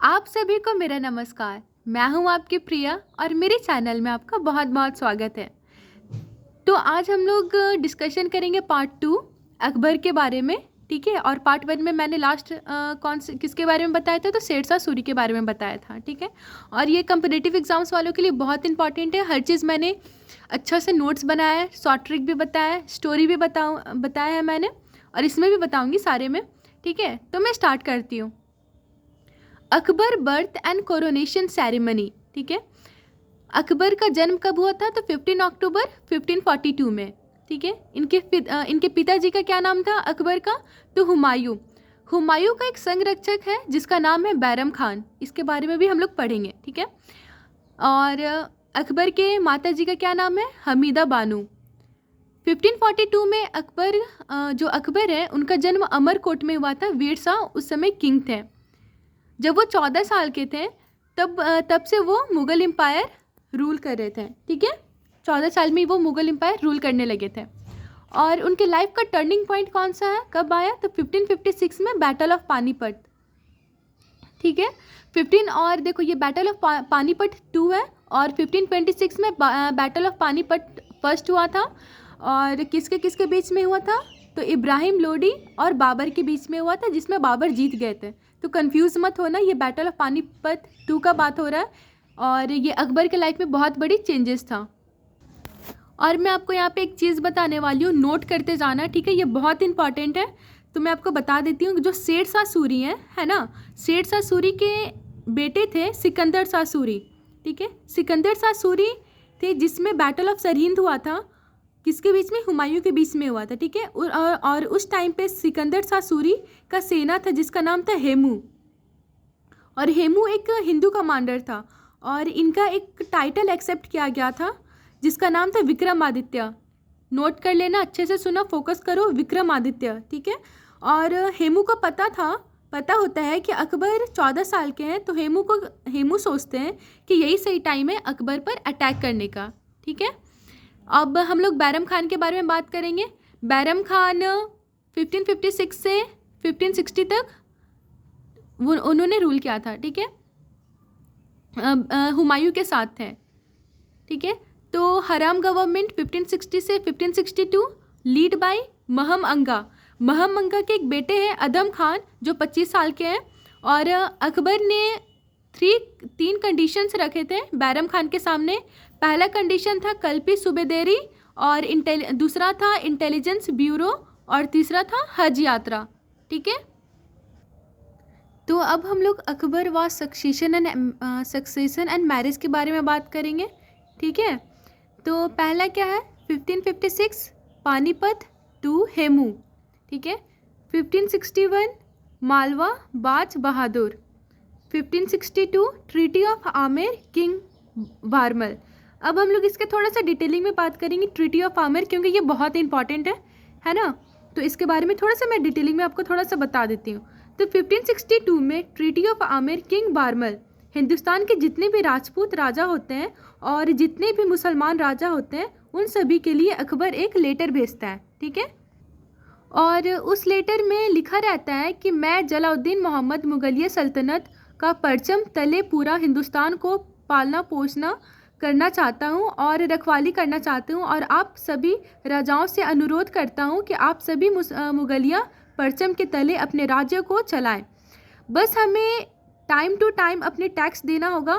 आप सभी को मेरा नमस्कार। मैं हूं आपकी प्रिया और मेरे चैनल में आपका बहुत बहुत स्वागत है। तो आज हम लोग डिस्कशन करेंगे पार्ट 2 अकबर के बारे में, ठीक है। और पार्ट 1 में मैंने लास्ट किसके बारे में बताया था, तो शेरशाह सूरी के बारे में बताया था, ठीक है। और ये कम्पिटिटिव एग्जाम्स वालों के लिए बहुत इंपॉर्टेंट है। हर चीज़ मैंने अच्छा से नोट्स बनाया है, शॉर्ट ट्रिक भी बताया है, स्टोरी भी बताया है मैंने, और इसमें भी बताऊँगी सारे में, ठीक है। तो मैं स्टार्ट करती हूँ। Akbar birth and coronation ceremony, ठीक है। अकबर का जन्म कब हुआ था, तो 15 अक्टूबर 1542 में, ठीक है। इनके पिताजी का क्या नाम था अकबर का, तो हुमायूं। हुमायूं का एक संरक्षक है जिसका नाम है बैरम खान, इसके बारे में भी हम लोग पढ़ेंगे, ठीक है। और अकबर के माता जी का क्या नाम है, हमीदा बानो। 1542 में जो अकबर है उनका जन्म अमरकोट में हुआ था। वीर शाह उस समय किंग थे। जब वो 14 साल के थे तब से वो मुग़ल एम्पायर रूल कर रहे थे, ठीक है। 14 साल में वो मुग़ल एम्पायर रूल करने लगे थे। और उनके लाइफ का टर्निंग पॉइंट कौन सा है, कब आया, तो 1556 में बैटल ऑफ पानीपत, ठीक है। 15 और देखो ये बैटल ऑफ पानीपत 2 है, और 1526 में बैटल ऑफ पानीपत फर्स्ट हुआ था। और किसके किसके बीच में हुआ था, तो इब्राहिम लोडी और बाबर के बीच में हुआ था, जिसमें बाबर जीत गए थे। तो कंफ्यूज मत होना, ये बैटल ऑफ पानीपत 2 का बात हो रहा है। और ये अकबर के लाइफ में बहुत बड़ी चेंजेस था। और मैं आपको यहाँ पे एक चीज़ बताने वाली हूँ, नोट करते जाना, ठीक है। ये बहुत इंपॉर्टेंट है, तो मैं आपको बता देती हूँ। जो शेरशाह सूरी है ना, शेरशाह सूरी के बेटे थे सिकंदर शाह सूरी, ठीक है। सिकंदर शाह सूरी थे जिसमें बैटल ऑफ सरहिंद हुआ था, किसके बीच में, हुमायूं के बीच में हुआ था, ठीक है। और उस टाइम पे सिकंदर शाह सूरी का सेना था जिसका नाम था हेमू, और हेमू एक हिंदू कमांडर था। और इनका एक टाइटल एक्सेप्ट किया गया था जिसका नाम था विक्रमादित्य। नोट कर लेना, अच्छे से सुना, फोकस करो, विक्रमादित्य, ठीक है। और हेमू को पता होता है कि अकबर 14 साल के हैं, तो हेमू सोचते हैं कि यही सही टाइम है अकबर पर अटैक करने का, ठीक है। अब हम लोग बैरम खान के बारे में बात करेंगे। बैरम खान 1556 से 1560 तक उन्होंने रूल किया था, ठीक है। हुमायूं के साथ थे, ठीक है। तो हराम गवर्नमेंट 1560 से 1562 लीड बाय महम अंगा। महम अंगा के एक बेटे हैं अदम खान जो 25 साल के हैं। और अकबर ने 3 कंडीशंस रखे थे बैरम खान के सामने। पहला कंडीशन था कल्पी सूबेदारी, और दूसरा था इंटेलिजेंस ब्यूरो, और तीसरा था हज यात्रा, ठीक है। तो अब हम लोग अकबर व सक्सेशन एंड मैरिज के बारे में बात करेंगे, ठीक है। तो पहला क्या है, 1556 पानीपत 2 हेमू, ठीक है। 1561 मालवा बाज बहादुर। 1562 treaty of Amer king Barmal. अब हम लोग इसके थोड़ा सा डिटेलिंग में बात करेंगे, ट्रीटी ऑफ आमेर, क्योंकि ये बहुत इंपॉर्टेंट है ना। तो इसके बारे में थोड़ा सा मैं डिटेलिंग में आपको थोड़ा सा बता देती हूँ। तो 1562 में treaty of Amer king Barmal Hindustan के जितने भी राजपूत राजा होते हैं और जितने भी मुसलमान राजा होते हैं उन सभी के लिए अकबर एक लेटर भेजता है, ठीक है। और उस लेटर में लिखा रहता है कि मैं जलाउद्दीन मोहम्मद मुगलिया सल्तनत का परचम तले पूरा हिंदुस्तान को पालना पोषना करना चाहता हूँ और रखवाली करना चाहता हूँ, और आप सभी राजाओं से अनुरोध करता हूँ कि आप सभी मुगलिया परचम के तले अपने राज्य को चलाएं। बस हमें टाइम टू टाइम अपने टैक्स देना होगा।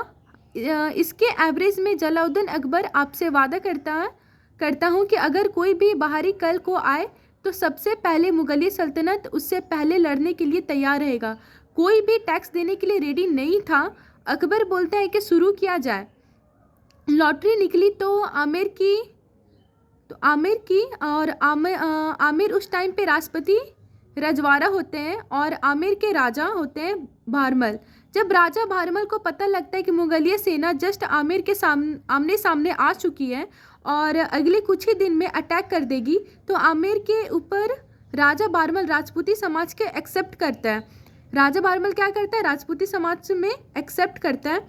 इसके एवरेज में जलाउद्दीन अकबर आपसे वादा करता हूँ कि अगर कोई भी बाहरी कल को आए तो सबसे पहले मुगलिया सल्तनत उससे पहले लड़ने के लिए तैयार रहेगा। कोई भी टैक्स देने के लिए रेडी नहीं था। अकबर बोलता है कि शुरू किया जाए। लॉटरी निकली तो आमिर उस टाइम पे राष्ट्रपति रजवाड़ा होते हैं और आमिर के राजा होते हैं भारमल। जब राजा भारमल को पता लगता है कि मुगलिया सेना जस्ट आमिर के आमने सामने आ चुकी है और अगले कुछ ही दिन में अटैक कर देगी, तो आमिर के ऊपर राजा भारमल राजपूती समाज के एक्सेप्ट करता है। राजा भारमल क्या करता है, राजपूती समाज में एक्सेप्ट करता है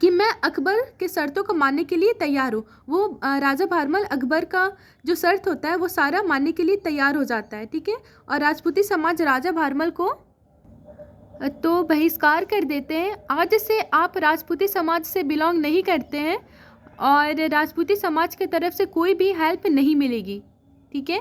कि मैं अकबर के शर्तों को मानने के लिए तैयार हूँ। वो राजा भारमल अकबर का जो शर्त होता है वो सारा मानने के लिए तैयार हो जाता है, ठीक है। और राजपूती समाज राजा भारमल को तो बहिष्कार कर देते हैं। आज से आप राजपूती समाज से बिलोंग नहीं करते हैं और राजपूती समाज की तरफ से कोई भी हेल्प नहीं मिलेगी। ठीक है,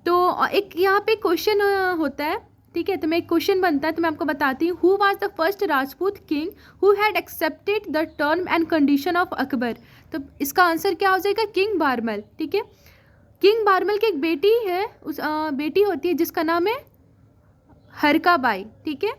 तो एक यहाँ पे क्वेश्चन होता है। ठीक है, तो मैं एक क्वेश्चन बनता है, तो मैं आपको बताती हूँ। Who was the first Rajput king who had accepted the term and condition of Akbar? तो इसका आंसर क्या हो जाएगा? किंग बारमल। ठीक है, किंग बारमल की एक बेटी है, उस बेटी होती है जिसका नाम है हरका बाई। ठीक है,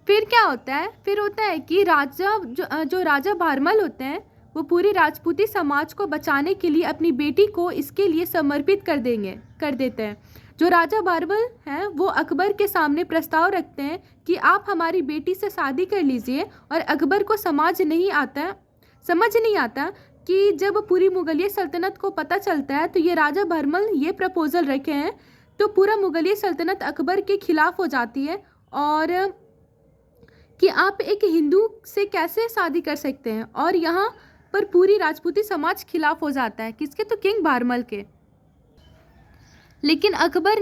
फिर क्या होता है? फिर होता है कि राजा जो राजा बारमल होते हैं वो पूरी राजपूती समाज को बचाने के लिए अपनी बेटी को इसके लिए समर्पित कर देते हैं। जो राजा बारमल हैं वो अकबर के सामने प्रस्ताव रखते हैं कि आप हमारी बेटी से शादी कर लीजिए। और अकबर को समझ नहीं आता कि जब पूरी मुगलिया सल्तनत को पता चलता है तो ये राजा बारमल ये प्रपोजल रखे हैं, तो पूरा मुगलिया सल्तनत अकबर के खिलाफ हो जाती है और कि आप एक हिंदू से कैसे शादी कर सकते हैं। और यहाँ पर पूरी राजपूती समाज खिलाफ हो जाता है। किसके? तो किंग बारमल के। लेकिन अकबर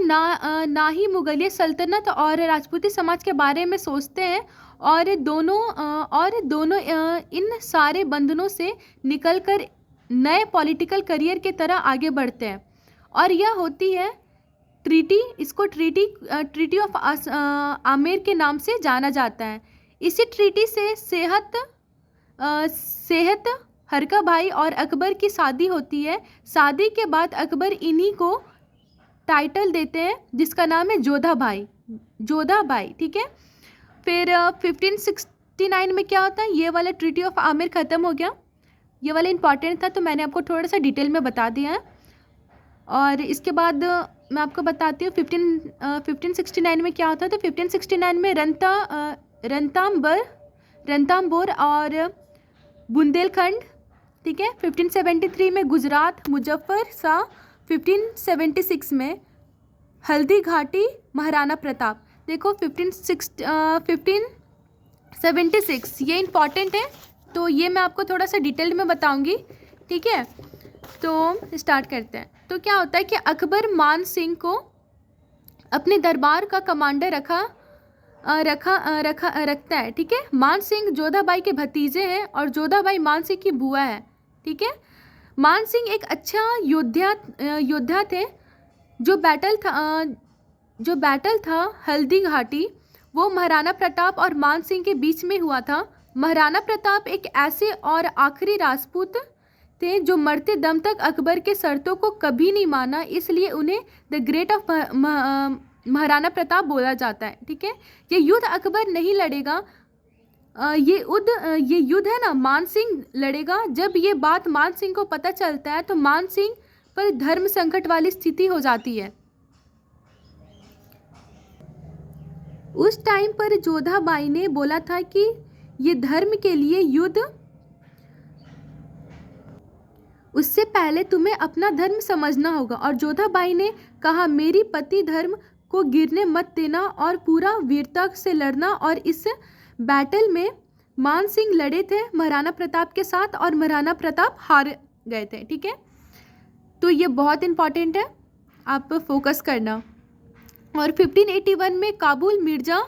ना ही मुगलिया सल्तनत और राजपूती समाज के बारे में सोचते हैं और दोनों इन सारे बंधनों से निकलकर नए पॉलिटिकल करियर के तरह आगे बढ़ते हैं। और यह होती है ट्रीटी। इसको ट्रीटी ऑफ आमेर के नाम से जाना जाता है। इसी ट्रीटी से सेहत हरका भाई और अकबर की शादी होती है। शादी के बाद अकबर इन्हीं को टाइटल देते हैं जिसका नाम है जोधा बाई। ठीक है, फिर 1569 में क्या होता है? ये वाला ट्रीटी ऑफ आमेर ख़त्म हो गया। ये वाला इंपॉर्टेंट था तो मैंने आपको थोड़ा सा डिटेल में बता दिया है। और इसके बाद मैं आपको बताती हूँ 1569 में क्या होता है। तो 1569 में रणथंभौर और बुंदेलखंड। ठीक है, 1573 में गुजरात मुजफ्फर शाह। 1576 में हल्दी घाटी महाराणा प्रताप। देखो 1576 ये इम्पॉर्टेंट है, तो ये मैं आपको थोड़ा सा डिटेल में बताऊंगी। ठीक है, तो स्टार्ट करते हैं। तो क्या होता है कि अकबर मान सिंह को अपने दरबार का कमांडर रखता है। ठीक है, मान सिंह जोधाबाई के भतीजे हैं और जोधाबाई मान सिंह की बुआ है। ठीक है, मान सिंह एक अच्छा योद्धा थे। जो बैटल था हल्दी घाटी वो महाराणा प्रताप और मान सिंह के बीच में हुआ था। महाराणा प्रताप एक ऐसे और आखिरी राजपूत थे जो मरते दम तक अकबर के शर्तों को कभी नहीं माना, इसलिए उन्हें the great of Maharana Pratap बोला जाता है। ठीक है, ये युद्ध अकबर नहीं लड़ेगा, ये युद्ध है ना मान सिंह लड़ेगा। जब ये बात मान सिंह को पता चलता है तो मान सिंह पर धर्म संकट वाली स्थिति हो जाती है। उस टाइम पर जोधाबाई ने बोला था कि ये धर्म के लिए युद्ध, उससे पहले तुम्हें अपना धर्म समझना होगा। और जोधाबाई ने कहा मेरी पति धर्म को गिरने मत देना और पूरा वीरता से लड़ना। और इस बैटल में मान सिंह लड़े थे महाराणा प्रताप के साथ और महाराणा प्रताप हार गए थे। ठीक है, तो ये बहुत इंपॉर्टेंट है, आप फोकस करना। और 1581 में काबुल मिर्जा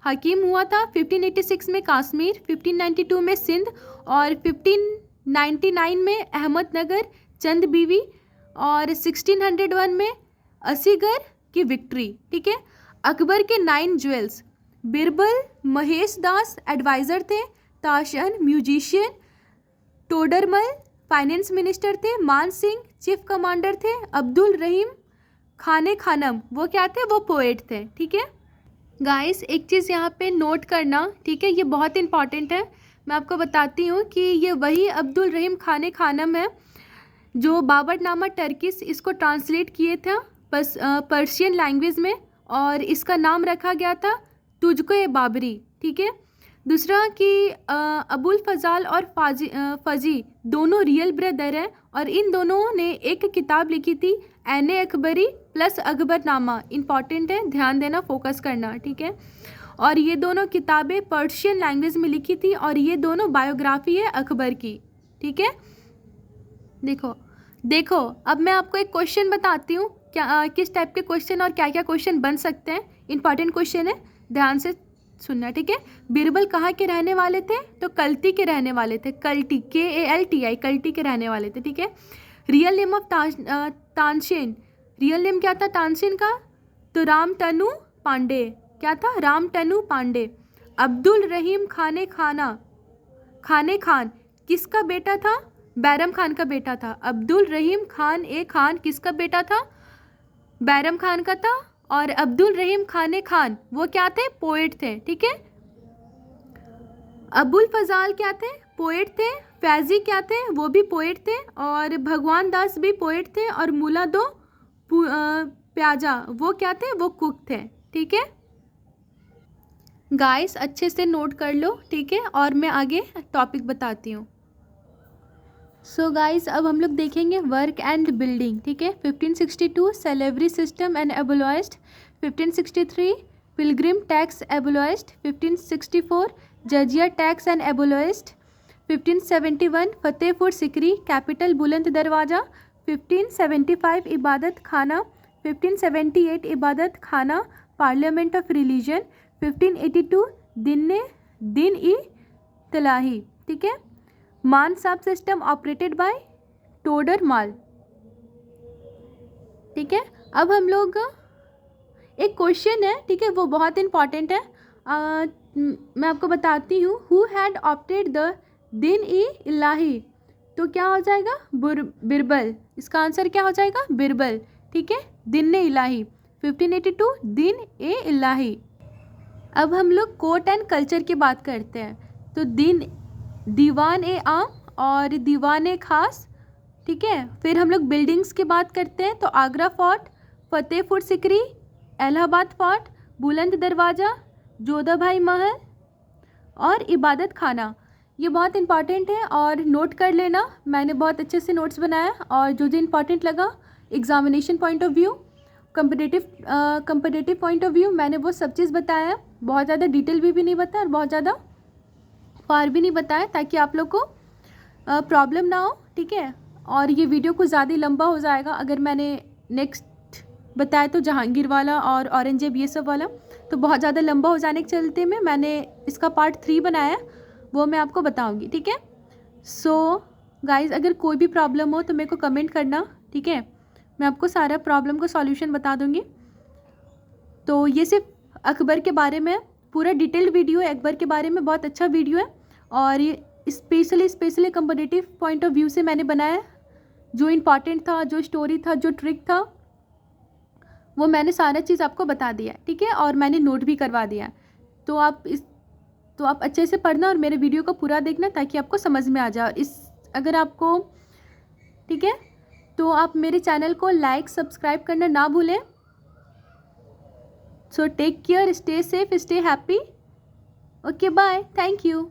हकीम हुआ था। 1586 में कश्मीर, 1592 में सिंध और 1599 में अहमदनगर चंद बीवी और 1601 में असीगढ़ की विक्ट्री। ठीक है, अकबर के 9 ज्वेल्स। बिरबल महेश दास एडवाइज़र थे, ताशन म्यूजिशियन, टोडरमल फाइनेंस मिनिस्टर थे, मान सिंह चीफ कमांडर थे, अब्दुल रहीम खाने खानम वो क्या थे? वो पोएट थे। ठीक है गाइस, एक चीज़ यहाँ पे नोट करना। ठीक है, ये बहुत इंपॉर्टेंट है। मैं आपको बताती हूँ कि ये वही अब्दुल रहीम खाने खानम है जो बाबरनामा टर्किश इसको ट्रांसलेट किए थे पर्शियन लैंग्वेज में, और इसका नाम रखा गया था तुझको ए बाबरी। ठीक है, दूसरा कि अबुल फजाल और फजी दोनों रियल ब्रदर हैं और इन दोनों ने एक किताब लिखी थी एन अकबरी प्लस अकबरनामा। इंपॉर्टेंट है, ध्यान देना, फोकस करना। ठीक है, और ये दोनों किताबें पर्शियन लैंग्वेज में लिखी थी और ये दोनों बायोग्राफी है अकबर की। ठीक है, देखो अब मैं आपको एक क्वेश्चन बताती हूँ क्या किस टाइप के क्वेश्चन और क्या क्या क्वेश्चन बन सकते हैं। इंपॉर्टेंट क्वेश्चन है, ध्यान से सुनना, ठीक है। बीरबल कहाँ के रहने वाले थे? तो कल्टी के रहने वाले थे। कल्टी, KALTI, कल्टी के रहने वाले थे, ठीक है। Real name of Tansen, real name क्या था तानसेन का? तो रामतनु पांडे। क्या था? रामतनु पांडे। अब्दुल रहीम खाने खान किसका बेटा था? बैरम खान का बेटा था। अब्दुल रहीम खान किसका बेटा था? बैरम खान का था। और अब्दुल रहीम खान वो क्या थे? पोएट थे, ठीक है। अबुल फजाल क्या थे? पोएट थे। फैजी क्या थे? वो भी पोएट थे। और भगवान दास भी पोएट थे। और मुला दो प्याजा वो क्या थे? वो कुक थे, ठीक है। गाइस अच्छे से नोट कर लो, ठीक है। और मैं आगे टॉपिक बताती हूँ। सो गाइस अब हम लोग देखेंगे वर्क एंड बिल्डिंग, ठीक है। 1562 slavery system and abolished. 1563 pilgrim tax abolished. 1564 jizya tax and abolished. 1571 Fatehpur Sikri capital Buland Darwaza. 1575 इबादत खाना। 1578 इबादत खाना पार्लियामेंट ऑफ रिलीजन। 1582 दिन ई तलाही, ठीक है। मान साब सिस्टम ऑपरेटेड बाय टोडर माल, ठीक है। अब हम लोग एक क्वेश्चन है, ठीक है, वो बहुत इंपॉर्टेंट है। मैं आपको बताती हूँ। हु हैड ऑप्टेड द दिन ई इलाही? तो क्या हो जाएगा? बिरबल। इसका आंसर क्या हो जाएगा? बिरबल, ठीक है। दिन ए इलाही 1582 दिन ए इलाही। अब हम लोग कोर्ट एंड कल्चर की बात करते हैं। तो दीवान ए आम और दीवान ए खास, ठीक है। फिर हम लोग बिल्डिंग्स की बात करते हैं। तो आगरा फोर्ट, फतेहपुर सिकरी, इलाहाबाद फोर्ट, बुलंद दरवाज़ा, जोधाबाई महल और इबादत खाना। ये बहुत इंपॉर्टेंट है और नोट कर लेना। मैंने बहुत अच्छे से नोट्स बनाया और जो इंपॉर्टेंट लगा examination point of view, competitive point of view, मैंने वो सब चीज़ बताया। बहुत ज़्यादा डिटेल भी नहीं बताया और बहुत ज़्यादा फार भी नहीं बताया, ताकि आप लोग को प्रॉब्लम ना हो, ठीक है। और ये वीडियो कुछ ज़्यादा लंबा हो जाएगा अगर मैंने नेक्स्ट बताया तो जहांगीर वाला और औरंगजेब ये सब वाला, तो बहुत ज़्यादा लंबा हो जाने के चलते में मैंने इसका पार्ट 3 बनाया, वो मैं आपको बताऊंगी, ठीक है। सो गाइस अगर कोई भी प्रॉब्लम हो तो मेरे को कमेंट करना, ठीक है। मैं आपको सारा प्रॉब्लम का सॉल्यूशन बता दूंगी। तो ये सिर्फ अकबर के बारे में पूरा डिटेल्ड वीडियो है। अकबर के बारे में बहुत अच्छा वीडियो है और ये specially competitive point of view से मैंने बनाया। जो इम्पॉर्टेंट था, जो स्टोरी था, जो ट्रिक था, वो मैंने सारा चीज़ आपको बता दिया, ठीक है। और मैंने नोट भी करवा दिया। तो आप अच्छे से पढ़ना और मेरे वीडियो को पूरा देखना ताकि आपको समझ में आ जाए। अगर आपको ठीक है तो आप मेरे चैनल को लाइक सब्सक्राइब करना ना भूलें। So take care, stay safe, stay happy. Okay bye, thank you.